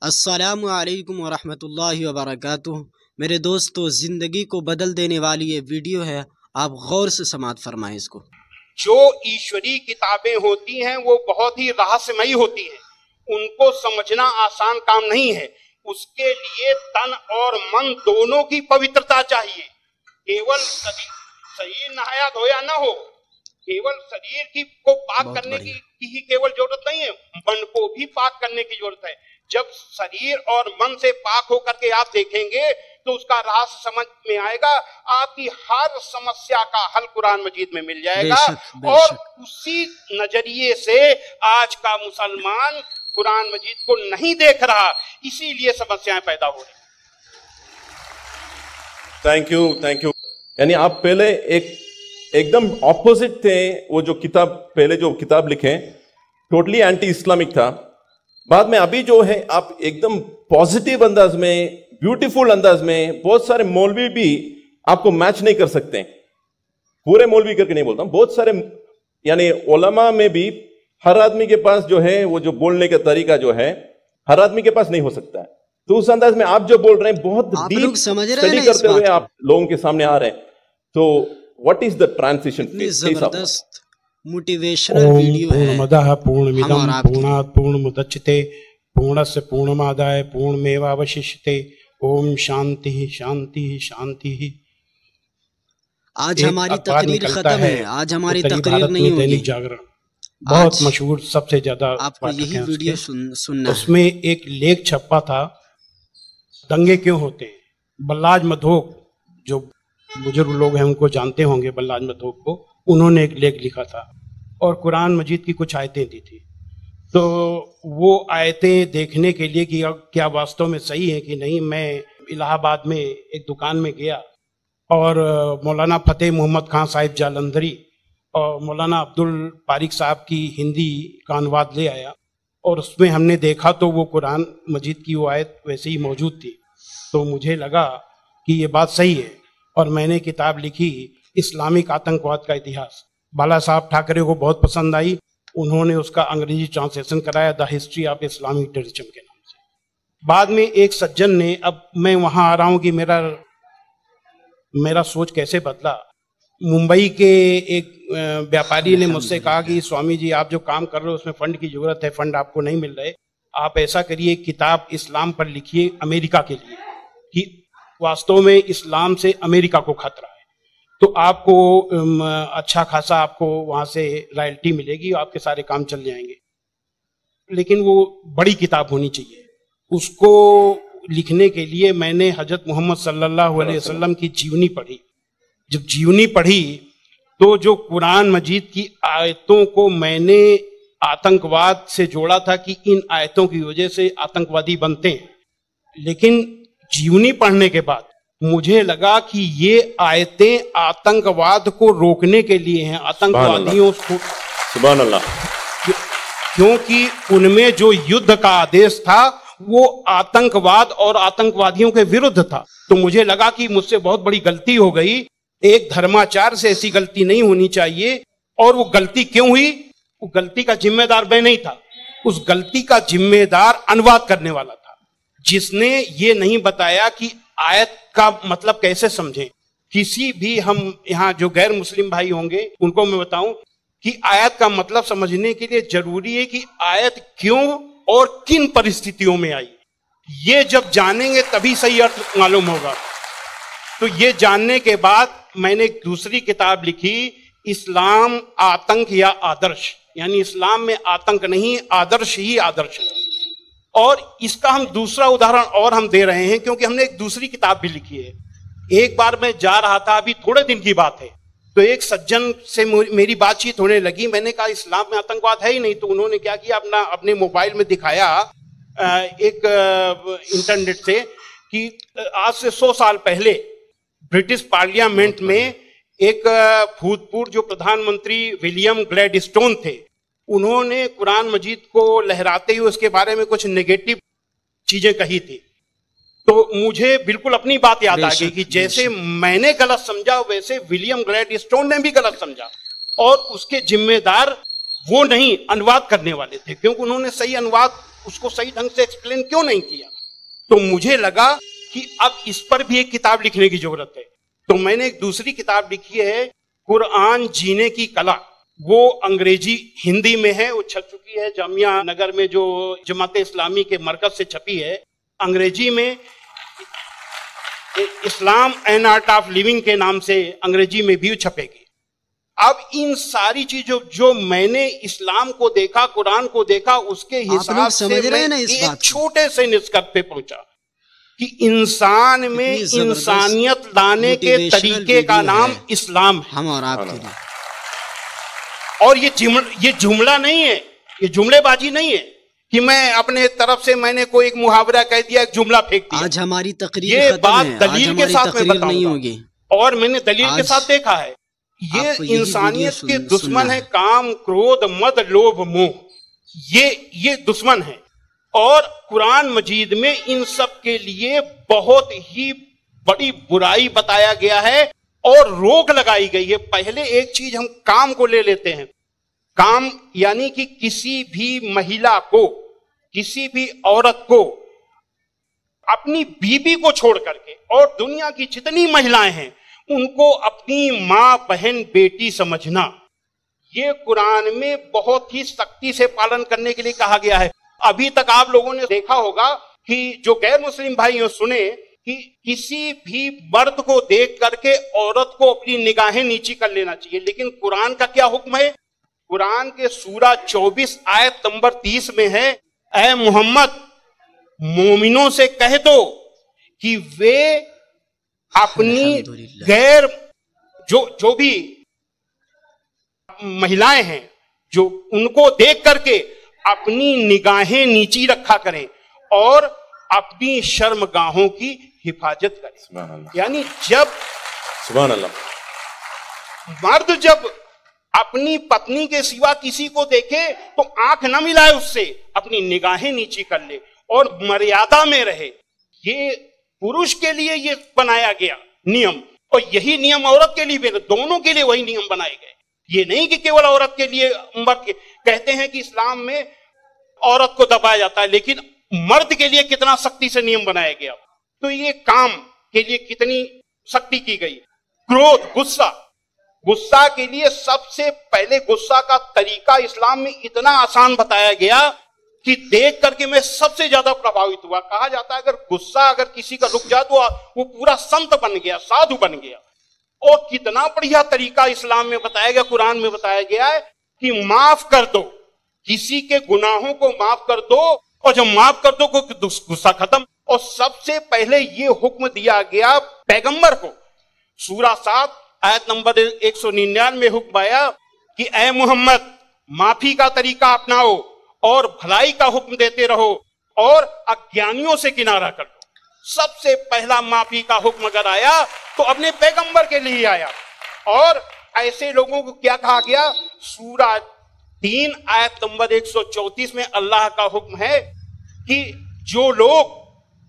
अस्सलामु अलैकुम वरहमतुल्लाहि वबरकातुह। मेरे दोस्तों, ज़िंदगी को बदल देने वाली ये वीडियो है, आप गौर से समाअत फरमाएं इसको। जो ईश्वरी किताबें होती हैं वो बहुत ही रहस्यमयी होती हैं, उनको समझना आसान काम नहीं है। उसके लिए तन और मन दोनों की पवित्रता चाहिए। केवल शरीर नहाया धोया ना हो, केवल शरीर की को पाक करने की ही केवल जरूरत नहीं है, मन को भी पाक करने की जरूरत है। जब शरीर और मन से पाक होकर के आप देखेंगे तो उसका रहस्य समझ में आएगा, आपकी हर समस्या का हल कुरान मजीद में मिल जाएगा। और उसी नजरिए से आज का मुसलमान कुरान मजीद को नहीं देख रहा, इसीलिए समस्याएं पैदा हो रही। Thank you. यानी आप पहले एकदम ऑपोजिट थे। वो जो किताब लिखे टोटली एंटी इस्लामिक था। बाद में अभी जो है आप एकदम पॉजिटिव अंदाज में, ब्यूटीफुल अंदाज में, बहुत सारे मौलवी भी आपको मैच नहीं कर सकते। पूरे मौलवी करके नहीं बोलता, बहुत सारे यानी उलमा में भी हर आदमी के पास जो है वो जो बोलने का तरीका जो है हर आदमी के पास नहीं हो सकता है। तो उस अंदाज में आप जो बोल रहे हैं बहुत डीप स्टडी करते हुए आप लोगों के सामने आ रहे हैं। तो व्हाट इज द ट्रांजिशन? जबरदस्त मोटिवेशनल वीडियो है। पूर्णमदः पूर्णमिदं पूर्णात् पूर्णमुदच्यते पूर्णस्य पूर्णमादाय पूर्णमेवावशिष्यते। ओम शांति शांति शांति। आज हमारी तकरीर खत्म है, आज हमारी तकरीर नहीं होगी। दैनिक जागरण बहुत मशहूर, सबसे ज्यादा आपको यही वीडियो सुनना। उसमें एक लेख छपा था, दंगे क्यों होते हैं। बल्लाज मधोक, जो बुजुर्ग लोग हैं उनको जानते होंगे, बल्लाज मधोक को, उन्होंने एक लेख लिखा था और कुरान मजीद की कुछ आयतें दी थी। तो वो आयतें देखने के लिए कि क्या वास्तव में सही है कि नहीं, मैं इलाहाबाद में एक दुकान में गया और मौलाना फतेह मोहम्मद खान साहिब जालंधरी और मौलाना अब्दुल पारिक साहब की हिंदी का अनुवाद ले आया और उसमें हमने देखा तो वो कुरान मजीद की वो आयत वैसे ही मौजूद थी। तो मुझे लगा कि ये बात सही है और मैंने किताब लिखी, इस्लामिक आतंकवाद का इतिहास। बाला साहब ठाकरे को बहुत पसंद आई, उन्होंने उसका अंग्रेजी ट्रांसलेशन कराया, the history of Islamic terrorism के नाम से। बाद में एक सज्जन ने, अब मैं वहां आ रहा हूं कि मेरा सोच कैसे बदला। मुंबई के एक व्यापारी ने मुझसे कहा कि स्वामी जी, आप जो काम कर रहे हो उसमें फंड की जरूरत है, फंड आपको नहीं मिल रहे, आप ऐसा करिए किताब इस्लाम पर लिखिए अमेरिका के लिए, कि वास्तव में इस्लाम से अमेरिका को खतरा है, तो आपको अच्छा खासा आपको वहां से रॉयल्टी मिलेगी, आपके सारे काम चल जाएंगे। लेकिन वो बड़ी किताब होनी चाहिए। उसको लिखने के लिए मैंने हजरत मोहम्मद सल्लल्लाहु अलैहि वसल्लम की जीवनी पढ़ी। जब जीवनी पढ़ी तो जो कुरान मजीद की आयतों को मैंने आतंकवाद से जोड़ा था कि इन आयतों की वजह से आतंकवादी बनते हैं, लेकिन जीवनी पढ़ने के बाद मुझे लगा कि ये आयतें आतंकवाद को रोकने के लिए हैं, आतंकवादियों को। सुभान अल्लाह। क्योंकि उनमें जो युद्ध का आदेश था वो आतंकवाद और आतंकवादियों के विरुद्ध था। तो मुझे लगा कि मुझसे बहुत बड़ी गलती हो गई, एक धर्माचार से ऐसी गलती नहीं होनी चाहिए। और वो गलती क्यों हुई? वो गलती का जिम्मेदार मैं नहीं था, उस गलती का जिम्मेदार अनुवाद करने वाला था, जिसने ये नहीं बताया कि आयत का मतलब कैसे समझें। किसी भी, हम यहाँ जो गैर मुस्लिम भाई होंगे उनको मैं बताऊं कि आयत का मतलब समझने के लिए जरूरी है कि आयत क्यों और किन परिस्थितियों में आई। ये जब जानेंगे तभी सही अर्थ मालूम होगा। तो ये जानने के बाद मैंने एक दूसरी किताब लिखी, इस्लाम आतंक या आदर्श, यानी इस्लाम में आतंक नहीं, आदर्श ही आदर्श है। और इसका हम दूसरा उदाहरण और हम दे रहे हैं, क्योंकि हमने एक दूसरी किताब भी लिखी है। एक बार मैं जा रहा था, अभी थोड़े दिन की बात है, तो एक सज्जन से मेरी बातचीत होने लगी। मैंने कहा इस्लाम में आतंकवाद है ही नहीं। तो उन्होंने क्या किया, अपने मोबाइल में दिखाया एक इंटरनेट से कि आज से 100 साल पहले ब्रिटिश पार्लियामेंट में एक भूतपूर्व जो प्रधानमंत्री विलियम ग्लैडस्टोन थे, उन्होंने कुरान मजीद को लहराते हुए उसके बारे में कुछ नेगेटिव चीजें कही थी। तो मुझे बिल्कुल अपनी बात याद आ गई कि जैसे मैंने गलत समझा वैसे विलियम ग्लैडस्टोन ने भी गलत समझा, और उसके जिम्मेदार वो नहीं अनुवाद करने वाले थे, क्योंकि उन्होंने सही अनुवाद उसको सही ढंग से एक्सप्लेन क्यों नहीं किया? तो मुझे लगा कि अब इस पर भी एक किताब लिखने की जरूरत है। तो मैंने एक दूसरी किताब लिखी है, कुरान जीने की कला। वो अंग्रेजी हिंदी में है, वो छप चुकी है जामिया नगर में, जो जमात इस्लामी के मरकज से छपी है। अंग्रेजी में इस्लाम एंड आर्ट ऑफ लिविंग के नाम से अंग्रेजी में भी छपेगी। अब इन सारी चीजों जो मैंने इस्लाम को देखा, कुरान को देखा, उसके हिसाब से मैं एक छोटे से निष्कर्ष पे पहुंचा कि इंसान में इंसानियत लाने के तरीके का नाम इस्लाम है। हम और आपके लिए, और ये जुमला नहीं है, ये जुमलेबाजी नहीं है कि मैं अपने तरफ से मैंने कोई एक मुहावरा कह दिया, एक जुमला फेंक दिया। आज हमारी तकरीर ये खत्म बात है, दलील के साथ में नहीं होगी, और मैंने दलील के साथ देखा है। ये इंसानियत के दुश्मन है, काम, क्रोध, मद, लोभ, मोह, ये दुश्मन है। और कुरान मजीद में इन सब के लिए बहुत ही बड़ी बुराई बताया गया है और रोक लगाई गई है। पहले एक चीज हम काम को ले लेते हैं। काम यानी कि किसी भी महिला को, किसी भी औरत को अपनी बीबी को छोड़ करके और दुनिया की जितनी महिलाएं हैं उनको अपनी मां, बहन, बेटी समझना, ये कुरान में बहुत ही सख्ती से पालन करने के लिए कहा गया है। अभी तक आप लोगों ने देखा होगा कि जो गैर मुस्लिम भाई सुने कि किसी भी मर्द को देख करके औरत को अपनी निगाहें नीची कर लेना चाहिए, लेकिन कुरान का क्या हुक्म है? कुरान के सूरा 24 आयत नंबर 30 में है, ऐ मोहम्मद मोमिनों से कह दो कि वे अपनी गैर जो भी महिलाएं हैं जो उनको देख करके अपनी निगाहें नीची रखा करें और अपनी शर्मगाहों की हिफाजत करें। यानी जब सुभान अल्लाह मर्द जब अपनी पत्नी के सिवा किसी को देखे तो आंख न मिलाए उससे, अपनी निगाहें नीची कर ले और मर्यादा में रहे। ये पुरुष के लिए ये बनाया गया नियम, और यही नियम औरत के लिए भी, दोनों के लिए वही नियम बनाए गए। ये नहीं कि केवल औरत के लिए। कहते हैं कि इस्लाम में औरत को दबाया जाता है, लेकिन मर्द के लिए कितना सख्ती से नियम बनाया गया। तो ये काम के लिए कितनी सख्ती की गई। क्रोध, गुस्सा के लिए सबसे पहले गुस्सा का तरीका इस्लाम में इतना आसान बताया गया कि देख करके मैं सबसे ज्यादा प्रभावित हुआ। कहा जाता है अगर किसी का रुक जाए तो वो पूरा संत बन गया, साधु बन गया। और कितना बढ़िया तरीका इस्लाम में बताया गया, कुरान में बताया गया है कि माफ कर दो, किसी के गुनाहों को माफ कर दो, और जब माफ कर दो गुस्सा खत्म। और सबसे पहले ये हुक्म दिया गया पैगंबर को। सूरा 7 आयत नंबर 199 में हुक्म आया कि ऐ मोहम्मद माफी का तरीका अपनाओ और भलाई का हुक्म देते रहो और अज्ञानियों से किनारा कर दो। सबसे पहला माफी का हुक्म अगर आया तो अपने पैगंबर के लिए आया। और ऐसे लोगों को क्या कहा गया? सूरा 3 आयत नंबर 134 में अल्लाह का हुक्म है कि जो लोग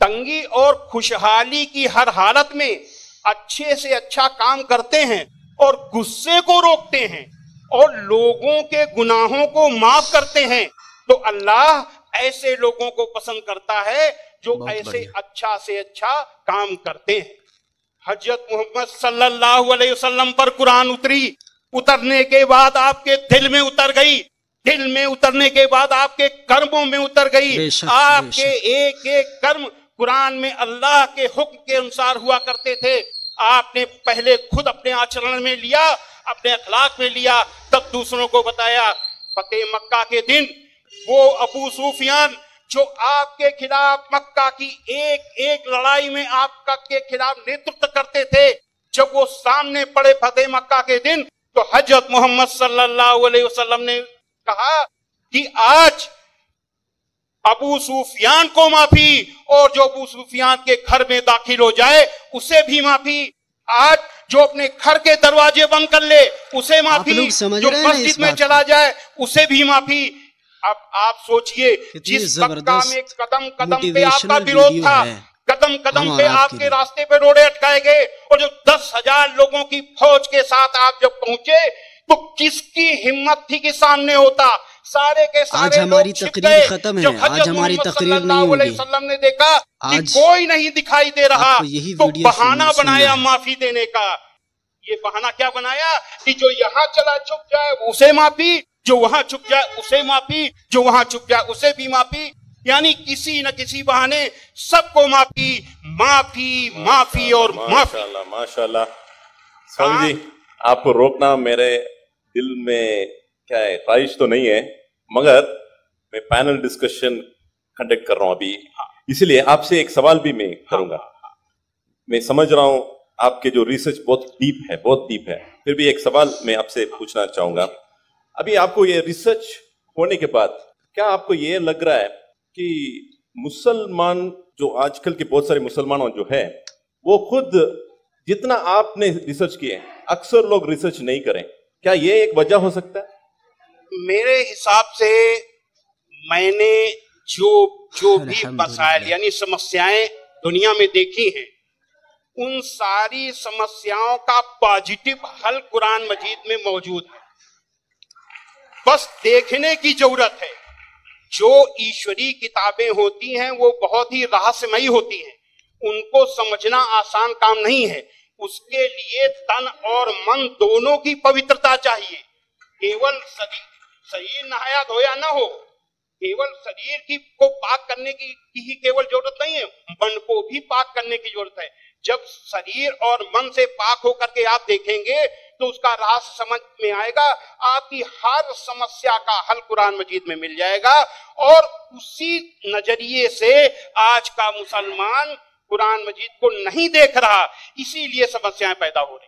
तंगी और खुशहाली की हर हालत में अच्छे से अच्छा काम करते हैं और गुस्से को रोकते हैं और लोगों के गुनाहों को माफ करते हैं, तो अल्लाह ऐसे लोगों को पसंद करता है जो ऐसे अच्छा से अच्छा काम करते हैं। हजरत मोहम्मद सल्लल्लाहु अलैहि वसल्लम पर कुरान उतरने के बाद आपके दिल में उतर गई, दिल में उतरने के बाद आपके कर्मों में उतर गई। आपके एक एक कर्म कुरान में अल्लाह के हुक्म के अनुसार हुआ करते थे। आपने पहले खुद अपने आचरण में लिया, अपने अखलाक में लिया, तब दूसरों को बताया। फतेह मक्का के दिन वो अबू सुफियान जो आपके खिलाफ मक्का की एक एक लड़ाई में आपका के खिलाफ नेतृत्व करते थे, जब वो सामने पड़े फतेह मक्का के दिन, तो हजरत मोहम्मद सल्लल्लाहु अलैहि वसल्लम ने कहा कि आज अबू सुफियान को माफी, और जो अबू सुफियान के घर में दाखिल हो जाए उसे भी माफी। आज जो अपने घर के दरवाजे बंद कर ले उसे माफी, जो मस्जिद में चला जाए उसे भी माफी। अब आप सोचिए, जिस मक्का में कदम कदम पे आपका विरोध था, कदम कदम पे आपके रास्ते पे रोड़े अटकाए गए, और जो 10,000 लोगों की फौज के साथ आप जब पहुंचे तो किसकी हिम्मत थी कि सामने होता? सारे के सारे आज हमारी लोग छिप तकरीर गए। खत्म है, जब आज हज़रत हमारी मोहम्मद तकरीर नहीं सल्लल्लाहु अलैहि होगी। वसल्लम ने देखा कि आज कोई नहीं दिखाई दे रहा, आपको यही तो वीडियो बहाना सुनना बनाया है। माफी देने का। ये बहाना क्या बनाया कि जो यहाँ चला छुप जाए उसे माफी, जो वहां छुप जाए उसे माफी, जो वहां छुप जाए उसे भी माफी, यानी किसी न किसी बहाने सबको माफी, माफी, माफी और माफी। माशाल्लाह माशाल्लाह। स्वामी जी, आपको रोकना मेरे दिल में क्या है, ख्वाहिश तो नहीं है, मगर मैं पैनल डिस्कशन कंडक्ट कर रहा हूं अभी, इसलिए आपसे एक सवाल भी मैं करूंगा। मैं समझ रहा हूं आपके जो रिसर्च बहुत डीप है, फिर भी एक सवाल मैं आपसे पूछना चाहूंगा। अभी आपको ये रिसर्च होने के बाद क्या आपको ये लग रहा है कि मुसलमान जो आजकल के बहुत सारे मुसलमान जो है वो खुद जितना आपने रिसर्च किए अक्सर लोग रिसर्च नहीं करें, क्या ये एक वजह हो सकता है? मेरे हिसाब से मैंने जो भी मसाइल यानी समस्याएं दुनिया में देखी हैं, उन सारी समस्याओं का पॉजिटिव हल कुरान मजीद में मौजूद है। बस देखने की जरूरत है। जो ईश्वरी किताबें होती हैं वो बहुत ही रहस्यमयी होती हैं, उनको समझना आसान काम नहीं है। उसके लिए तन और मन दोनों की पवित्रता चाहिए। केवल शरीर नहाया धोया ना हो, केवल शरीर की को पाक करने की ही केवल जरूरत नहीं है, मन को भी पाक करने की जरूरत है। जब शरीर और मन से पाक होकर के आप देखेंगे तो उसका रहस्य समझ में आएगा, आपकी हर समस्या का हल कुरान मजीद में मिल जाएगा। और उसी नजरिए से आज का मुसलमान कुरान मजीद को नहीं देख रहा, इसीलिए समस्याएं पैदा हो रही।